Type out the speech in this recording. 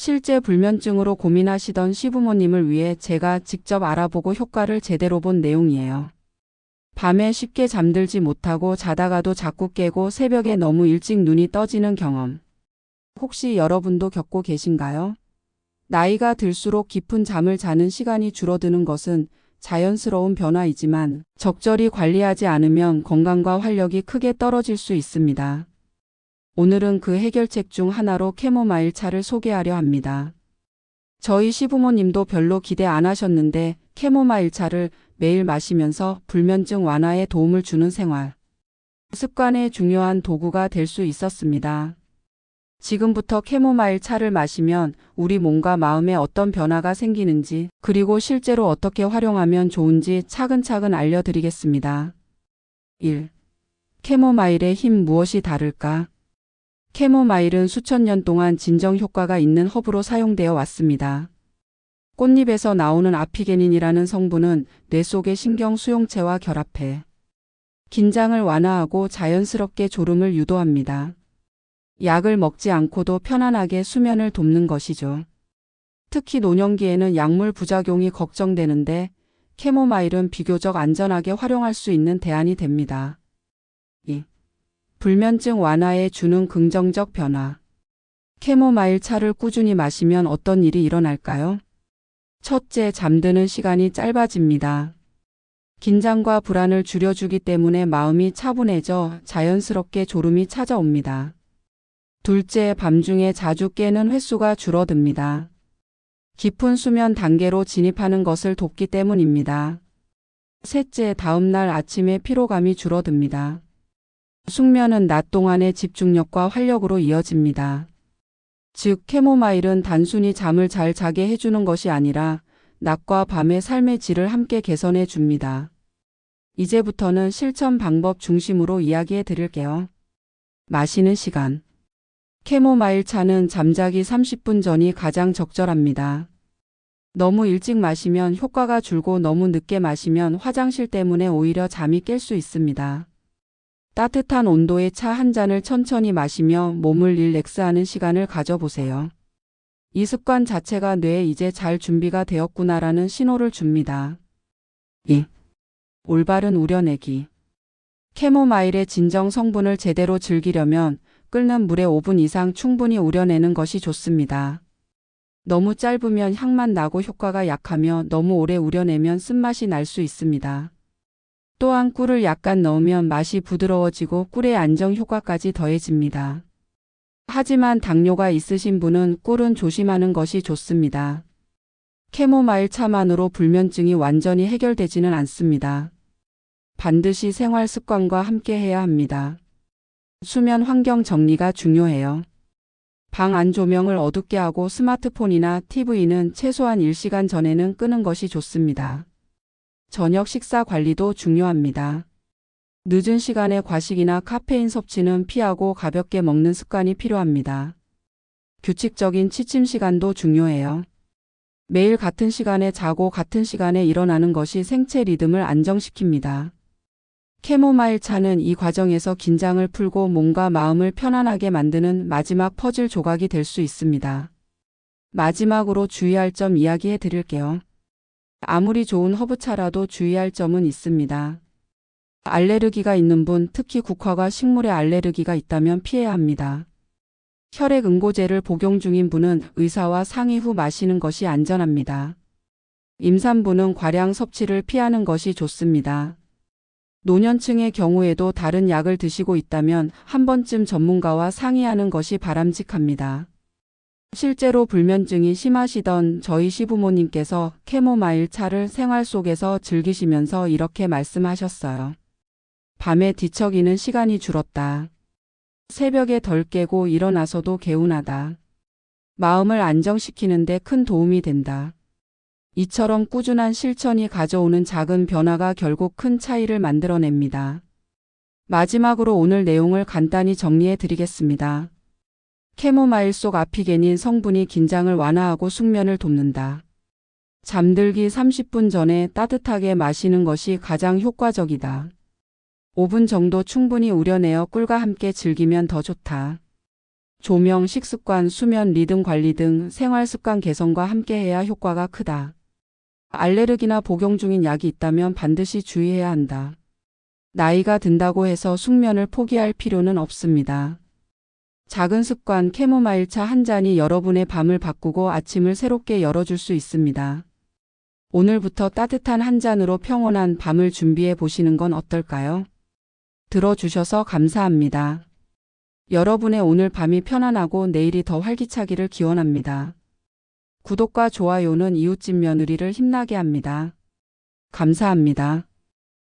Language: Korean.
실제 불면증으로 고민하시던 시부모님을 위해 제가 직접 알아보고 효과를 제대로 본 내용이에요. 밤에 쉽게 잠들지 못하고 자다가도 자꾸 깨고 새벽에 너무 일찍 눈이 떠지는 경험. 혹시 여러분도 겪고 계신가요? 나이가 들수록 깊은 잠을 자는 시간이 줄어드는 것은 자연스러운 변화이지만 적절히 관리하지 않으면 건강과 활력이 크게 떨어질 수 있습니다. 오늘은 그 해결책 중 하나로 캐모마일 차를 소개하려 합니다. 저희 시부모님도 별로 기대 안 하셨는데 캐모마일 차를 매일 마시면서 불면증 완화에 도움을 주는 생활 습관의 중요한 도구가 될 수 있었습니다. 지금부터 캐모마일 차를 마시면 우리 몸과 마음에 어떤 변화가 생기는지, 그리고 실제로 어떻게 활용하면 좋은지 차근차근 알려드리겠습니다. 1. 캐모마일의 힘 무엇이 다를까? 캐모마일은 수천 년 동안 진정 효과가 있는 허브로 사용되어 왔습니다. 꽃잎에서 나오는 아피게닌이라는 성분은 뇌 속의 신경 수용체와 결합해 긴장을 완화하고 자연스럽게 졸음을 유도합니다. 약을 먹지 않고도 편안하게 수면을 돕는 것이죠. 특히 노년기에는 약물 부작용이 걱정되는데 캐모마일은 비교적 안전하게 활용할 수 있는 대안이 됩니다. 2. 불면증 완화에 주는 긍정적 변화. 캐모마일 차를 꾸준히 마시면 어떤 일이 일어날까요? 첫째, 잠드는 시간이 짧아집니다. 긴장과 불안을 줄여주기 때문에 마음이 차분해져 자연스럽게 졸음이 찾아옵니다. 둘째, 밤중에 자주 깨는 횟수가 줄어듭니다. 깊은 수면 단계로 진입하는 것을 돕기 때문입니다. 셋째, 다음날 아침에 피로감이 줄어듭니다. 숙면은 낮 동안의 집중력과 활력으로 이어집니다. 즉, 캐모마일은 단순히 잠을 잘 자게 해주는 것이 아니라 낮과 밤의 삶의 질을 함께 개선해 줍니다. 이제부터는 실천 방법 중심으로 이야기해 드릴게요. 마시는 시간. 캐모마일 차는 잠자기 30분 전이 가장 적절합니다. 너무 일찍 마시면 효과가 줄고 너무 늦게 마시면 화장실 때문에 오히려 잠이 깰 수 있습니다. 따뜻한 온도의 차 한 잔을 천천히 마시며 몸을 릴렉스하는 시간을 가져보세요. 이 습관 자체가 뇌에 이제 잘 준비가 되었구나라는 신호를 줍니다. 2. 올바른 우려내기. 캐모마일의 진정 성분을 제대로 즐기려면 끓는 물에 5분 이상 충분히 우려내는 것이 좋습니다. 너무 짧으면 향만 나고 효과가 약하며 너무 오래 우려내면 쓴맛이 날 수 있습니다. 또한 꿀을 약간 넣으면 맛이 부드러워지고 꿀의 안정 효과까지 더해집니다. 하지만 당뇨가 있으신 분은 꿀은 조심하는 것이 좋습니다. 캐모마일 차만으로 불면증이 완전히 해결되지는 않습니다. 반드시 생활 습관과 함께 해야 합니다. 수면 환경 정리가 중요해요. 방 안 조명을 어둡게 하고 스마트폰이나 TV는 최소한 1시간 전에는 끄는 것이 좋습니다. 저녁 식사 관리도 중요합니다. 늦은 시간에 과식이나 카페인 섭취는 피하고 가볍게 먹는 습관이 필요합니다. 규칙적인 취침 시간도 중요해요. 매일 같은 시간에 자고 같은 시간에 일어나는 것이 생체 리듬을 안정시킵니다. 캐모마일 차는 이 과정에서 긴장을 풀고 몸과 마음을 편안하게 만드는 마지막 퍼즐 조각이 될 수 있습니다. 마지막으로 주의할 점 이야기해 드릴게요. 아무리 좋은 허브차라도 주의할 점은 있습니다. 알레르기가 있는 분, 특히 국화과 식물에 알레르기가 있다면 피해야 합니다. 혈액 응고제를 복용 중인 분은 의사와 상의 후 마시는 것이 안전합니다. 임산부는 과량 섭취를 피하는 것이 좋습니다. 노년층의 경우에도 다른 약을 드시고 있다면 한 번쯤 전문가와 상의하는 것이 바람직합니다. 실제로 불면증이 심하시던 저희 시부모님께서 캐모마일 차를 생활 속에서 즐기시면서 이렇게 말씀하셨어요. 밤에 뒤척이는 시간이 줄었다. 새벽에 덜 깨고 일어나서도 개운하다. 마음을 안정시키는 데 큰 도움이 된다. 이처럼 꾸준한 실천이 가져오는 작은 변화가 결국 큰 차이를 만들어냅니다. 마지막으로 오늘 내용을 간단히 정리해 드리겠습니다. 캐모마일 속 아피게닌 성분이 긴장을 완화하고 숙면을 돕는다. 잠들기 30분 전에 따뜻하게 마시는 것이 가장 효과적이다. 5분 정도 충분히 우려내어 꿀과 함께 즐기면 더 좋다. 조명, 식습관, 수면, 리듬 관리 등 생활 습관 개선과 함께해야 효과가 크다. 알레르기나 복용 중인 약이 있다면 반드시 주의해야 한다. 나이가 든다고 해서 숙면을 포기할 필요는 없습니다. 작은 습관 캐모마일차 한 잔이 여러분의 밤을 바꾸고 아침을 새롭게 열어줄 수 있습니다. 오늘부터 따뜻한 한 잔으로 평온한 밤을 준비해 보시는 건 어떨까요? 들어주셔서 감사합니다. 여러분의 오늘 밤이 편안하고 내일이 더 활기차기를 기원합니다. 구독과 좋아요는 이웃집 며느리를 힘나게 합니다. 감사합니다.